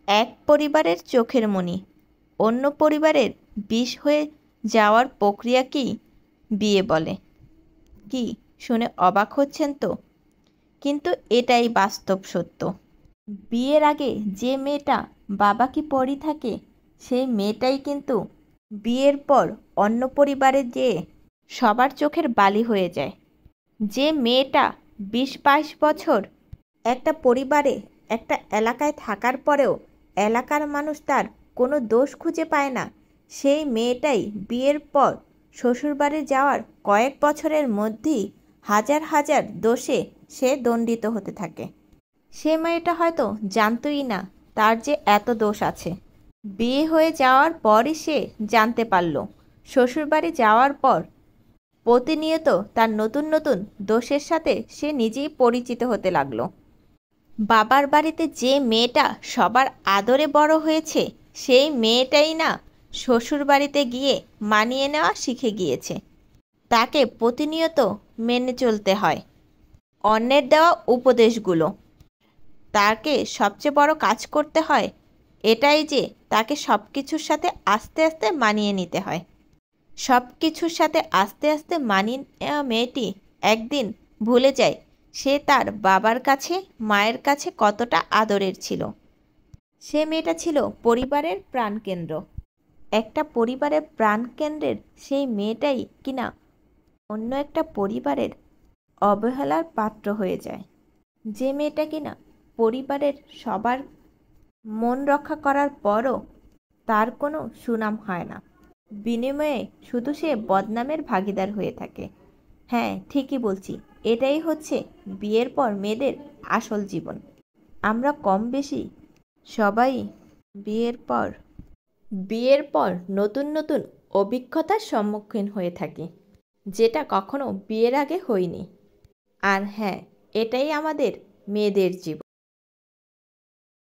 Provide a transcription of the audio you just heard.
এক পরিবারের চোখের মণি অন্য পরিবারের বিষ হয়ে যাওয়ার প্রক্রিয়াকেই বিয়ে বলে। কি শুনে অবাক হচ্ছেন তো? কিন্তু এটাই বাস্তব সত্য। বিয়ের আগে যে মেয়েটা বাবা কি পরই থাকে, সেই মেয়েটাই কিন্তু বিয়ের পর অন্য পরিবারে যেয়ে সবার চোখের বালি হয়ে যায়। যে মেয়েটা ২০-২২ বছর একটা পরিবারে একটা এলাকায় থাকার পরেও এলাকার মানুষ তার কোনো দোষ খুঁজে পায় না, সেই মেয়েটাই বিয়ের পর শ্বশুরবাড়ি যাওয়ার কয়েক বছরের মধ্যেই হাজার হাজার দোষে সে দণ্ডিত হতে থাকে। সে মেয়েটা হয়তো জানতই না তার যে এত দোষ আছে। বিয়ে হয়ে যাওয়ার পরই সে জানতে পারল। শ্বশুরবাড়ি যাওয়ার পর প্রতিনিয়ত তার নতুন নতুন দোষের সাথে সে নিজেই পরিচিত হতে লাগলো। বাবার বাড়িতে যে মেয়েটা সবার আদরে বড় হয়েছে, সেই মেয়েটাই না শ্বশুর বাড়িতে গিয়ে মানিয়ে নেওয়া শিখে গিয়েছে। তাকে প্রতিনিয়ত মেনে চলতে হয় অন্যের দেওয়া উপদেশগুলো। তাকে সবচেয়ে বড় কাজ করতে হয় এটাই যে তাকে সব কিছুর সাথে আস্তে আস্তে মানিয়ে নিতে হয়। সব কিছুর সাথে আস্তে আস্তে মানিয়ে নেওয়া মেয়েটি একদিন ভুলে যায় সে তার বাবার কাছে মায়ের কাছে কতটা আদরের ছিল। সে মেয়েটা ছিল পরিবারের প্রাণকেন্দ্র। একটা পরিবারের প্রাণকেন্দ্রের সেই মেয়েটাই কিনা অন্য একটা পরিবারের অবহেলার পাত্র হয়ে যায়। যে মেয়েটা কিনা পরিবারের সবার মন রক্ষা করার পরও তার কোনো সুনাম হয় না, বিনিময়ে শুধু সে বদনামের ভাগীদার হয়ে থাকে। হ্যাঁ, ঠিকই বলছি, এটাই হচ্ছে বিয়ের পর মেয়েদের আসল জীবন। আমরা কম বেশি সবাই বিয়ের পর নতুন নতুন অভিজ্ঞতার সম্মুখীন হয়ে থাকি, যেটা কখনো বিয়ের আগে হইনি। আর হ্যাঁ, এটাই আমাদের মেয়েদের জীবন।